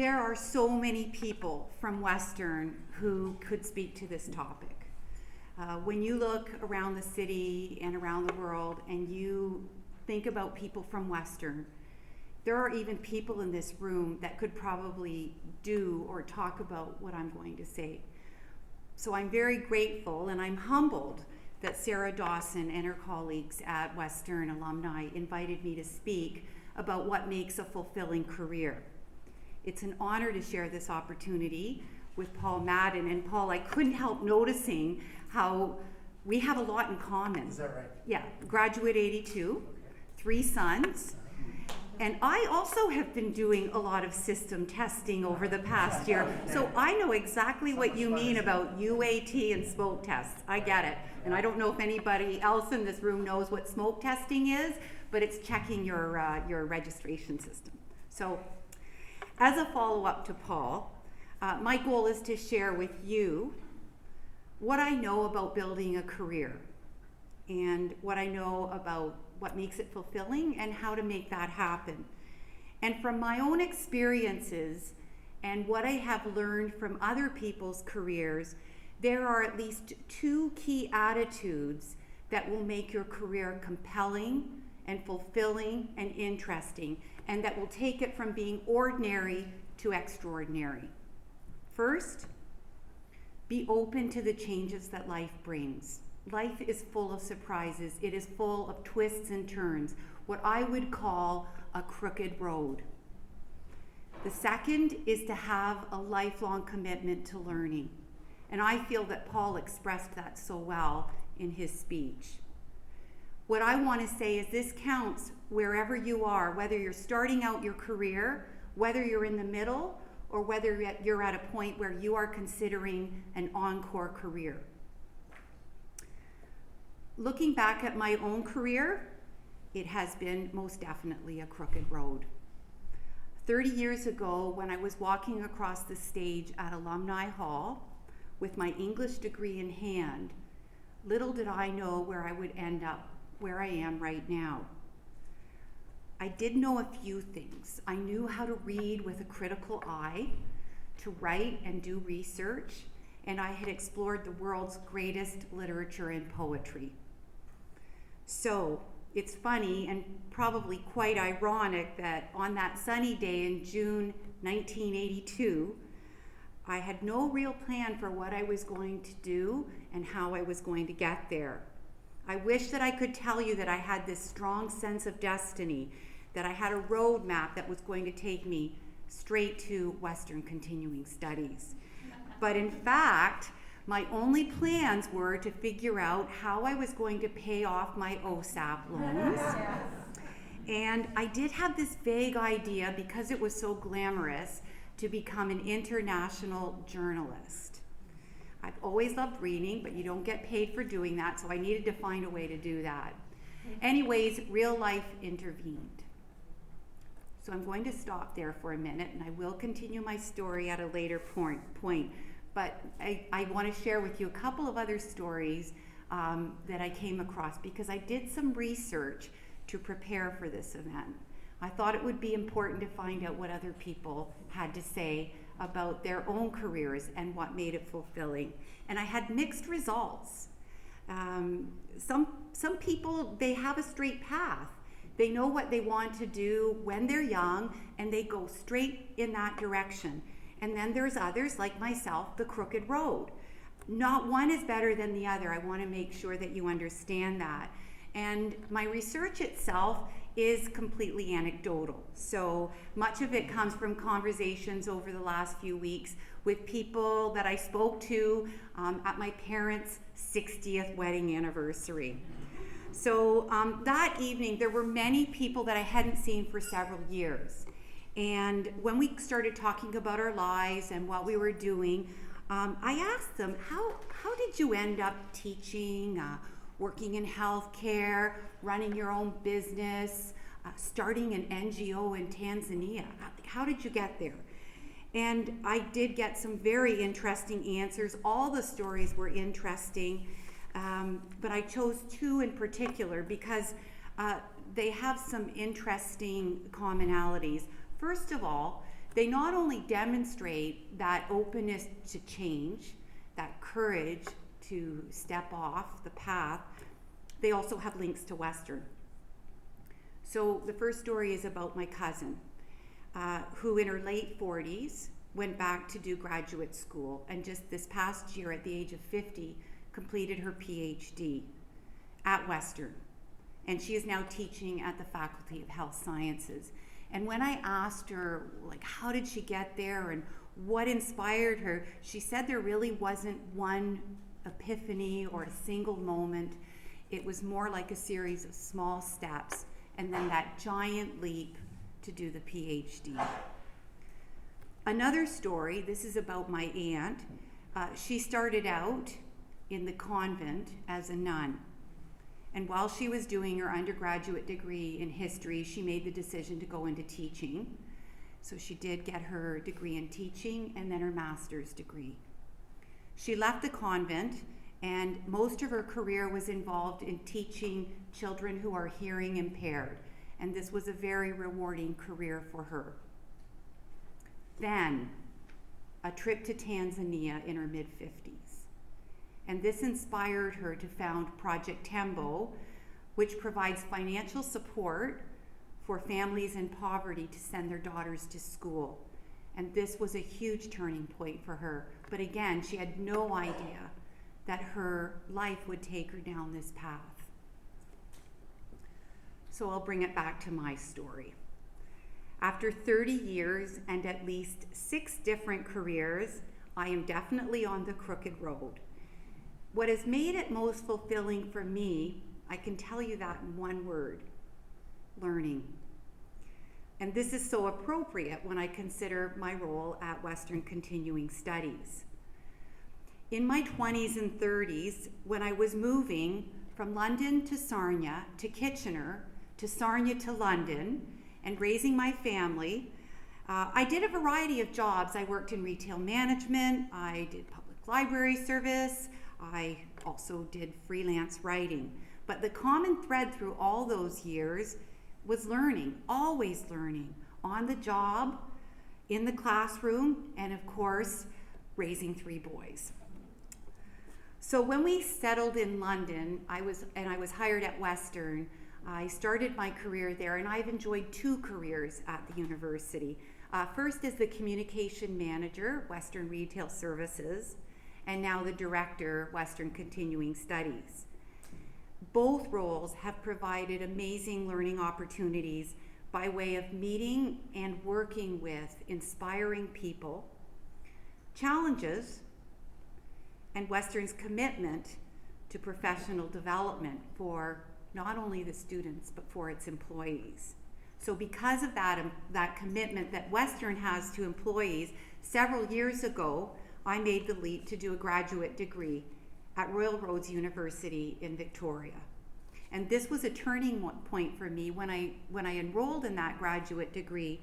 there are so many people from Western who could speak to this topic. When you look around the city and around the world and you think about people from Western, there are even people in this room that could probably do or talk about what I'm going to say. So I'm very grateful and I'm humbled that Sarah Dawson and her colleagues at Western Alumni invited me to speak about what makes a fulfilling career. It's an honor to share this opportunity with Paul Madden. And Paul, I couldn't help noticing how we have a lot in common. Is that right? Yeah, graduate 82, 3 sons. And I also have been doing a lot of system testing over the past year. So I know exactly what you mean about UAT and smoke tests. I get it. And I don't know if anybody else in this room knows what smoke testing is, but it's checking your registration system. So as a follow-up to Paul, my goal is to share with you what I know about building a career and what I know about what makes it fulfilling and how to make that happen. And from my own experiences and what I have learned from other people's careers, there are at least 2 key attitudes that will make your career compelling and fulfilling and interesting, and that will take it from being ordinary to extraordinary. First, be open to the changes that life brings. Life is full of surprises. It is full of twists and turns, what I would call a crooked road. The second is to have a lifelong commitment to learning. And I feel that Paul expressed that so well in his speech. What I want to say is this counts wherever you are, whether you're starting out your career, whether you're in the middle, or whether you're at a point where you are considering an encore career. Looking back at my own career, it has been most definitely a crooked road. 30 years ago, when I was walking across the stage at Alumni Hall with my English degree in hand, little did I know where I would end up, where I am right now. I did know a few things. I knew how to read with a critical eye, to write and do research, and I had explored the world's greatest literature and poetry. So it's funny and probably quite ironic that on that sunny day in June 1982, I had no real plan for what I was going to do and how I was going to get there. I wish that I could tell you that I had this strong sense of destiny, that I had a roadmap that was going to take me straight to Western Continuing Studies. But in fact, my only plans were to figure out how I was going to pay off my OSAP loans. And I did have this vague idea, because it was so glamorous, to become an international journalist. I've always loved reading, but you don't get paid for doing that, so I needed to find a way to do that. Anyways, real life intervened. So I'm going to stop there for a minute, and I will continue my story at a later point. But I want to share with you a couple of other stories that I came across, because I did some research to prepare for this event. I thought it would be important to find out what other people had to say about their own careers and what made it fulfilling. And I had mixed results. Some people, they have a straight path. They know what they want to do when they're young, and they go straight in that direction. And then there's others, like myself, the crooked road. Not one is better than the other. I want to make sure that you understand that. And my research itself is completely anecdotal. So much of it comes from conversations over the last few weeks with people that I spoke to at my parents' 60th wedding anniversary. So that evening, there were many people that I hadn't seen for several years. And when we started talking about our lives and what we were doing, I asked them, how did you end up teaching, working in healthcare, running your own business, starting an NGO in Tanzania? How did you get there? And I did get some very interesting answers. All the stories were interesting, but I chose 2 in particular because they have some interesting commonalities. First of all, They not only demonstrate that openness to change, that courage to step off the path, they also have links to Western. So the first story is about my cousin, who in her late 40s went back to do graduate school, and just this past year at the age of 50 completed her PhD at Western. And she is now teaching at the Faculty of Health Sciences. And when I asked her, like, how did she get there and what inspired her, she said there really wasn't one epiphany or a single moment. It was more like a series of small steps and then that giant leap to do the PhD. Another story, this is about my aunt. She started out in the convent as a nun. And while she was doing her undergraduate degree in history, she made the decision to go into teaching. So she did get her degree in teaching and then her master's degree. She left the convent, and most of her career was involved in teaching children who are hearing impaired. And this was a very rewarding career for her. Then, a trip to Tanzania in her mid-50s. And this inspired her to found Project Tembo, which provides financial support for families in poverty to send their daughters to school. And this was a huge turning point for her. But again, she had no idea that her life would take her down this path. So I'll bring it back to my story. After 30 years and at least 6 different careers, I am definitely on the crooked road. What has made it most fulfilling for me, I can tell you that in one word: learning. And this is so appropriate when I consider my role at Western Continuing Studies. In my 20s and 30s, when I was moving from London to Sarnia to Kitchener to Sarnia to London and raising my family, I did a variety of jobs. I worked in retail management, I did public library service, I also did freelance writing. But the common thread through all those years was learning, always learning, on the job, in the classroom, and of course, raising 3 boys. So when we settled in London, I was hired at Western. I started my career there, and I've enjoyed 2 careers at the university. First as the communication manager, Western Retail Services, and now the director, Western Continuing Studies. Both roles have provided amazing learning opportunities by way of meeting and working with inspiring people, challenges, and Western's commitment to professional development for not only the students, but for its employees. So because of that commitment that Western has to employees, several years ago, I made the leap to do a graduate degree at Royal Roads University in Victoria. And this was a turning point for me when I enrolled in that graduate degree,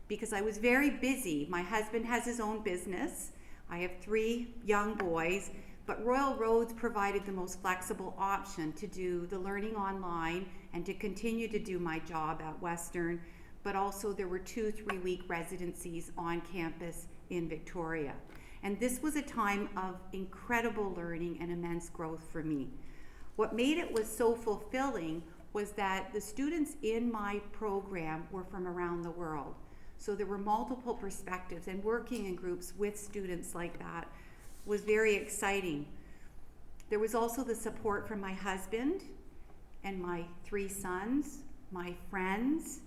because I was very busy. My husband has his own business. I have 3 young boys, but Royal Roads provided the most flexible option to do the learning online and to continue to do my job at Western, but also there were 2 3-week residencies on campus in Victoria. And this was a time of incredible learning and immense growth for me. What made it was so fulfilling was that the students in my program were from around the world. So there were multiple perspectives, and working in groups with students like that was very exciting. There was also the support from my husband and my 3 sons, my friends,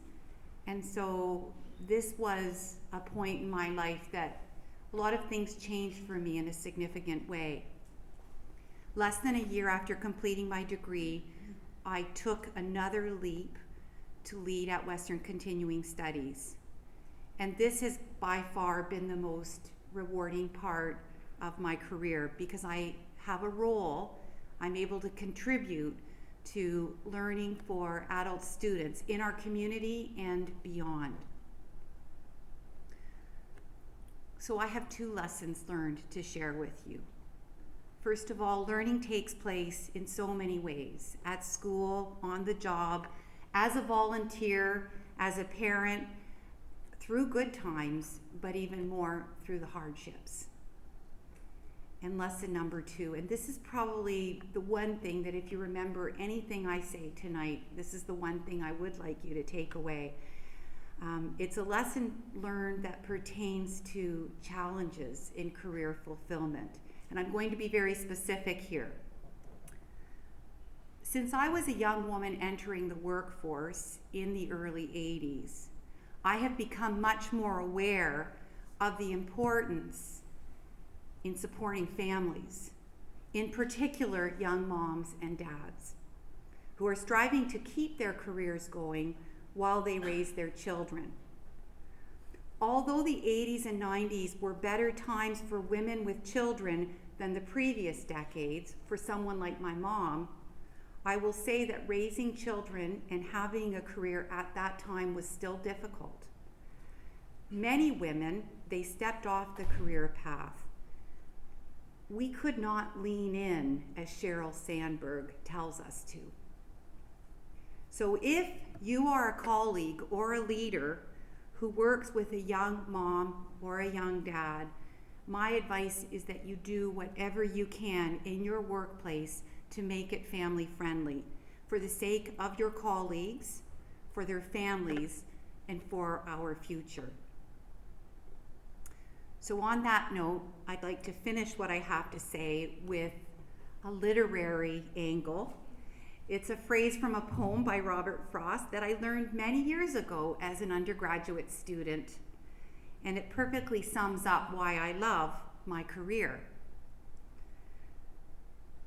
and so this was a point in my life that a lot of things changed for me in a significant way. Less than a year after completing my degree, I took another leap to lead at Western Continuing Studies. And this has by far been the most rewarding part of my career, because I have a role, I'm able to contribute to learning for adult students in our community and beyond. So I have 2 lessons learned to share with you. First of all, learning takes place in so many ways: at school, on the job, as a volunteer, as a parent, through good times, but even more through the hardships. And lesson number 2, and this is probably the one thing that if you remember anything I say tonight, this is the one thing I would like you to take away. It's a lesson learned that pertains to challenges in career fulfillment. And I'm going to be very specific here. Since I was a young woman entering the workforce in the early 80s, I have become much more aware of the importance in supporting families, in particular young moms and dads, who are striving to keep their careers going while they raise their children. Although the 80s and 90s were better times for women with children than the previous decades, for someone like my mom, I will say that raising children and having a career at that time was still difficult. Many women, they stepped off the career path. We could not lean in, as Sheryl Sandberg tells us to. So if you are a colleague or a leader who works with a young mom or a young dad, my advice is that you do whatever you can in your workplace to make it family friendly, for the sake of your colleagues, for their families, and for our future. So on that note, I'd like to finish what I have to say with a literary angle. It's a phrase from a poem by Robert Frost that I learned many years ago as an undergraduate student, and it perfectly sums up why I love my career.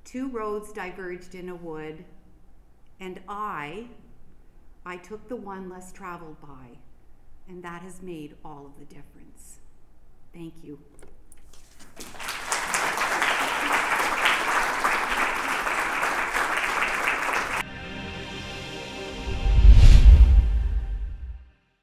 2 roads diverged in a wood, and I took the one less traveled by, and that has made all of the difference. Thank you.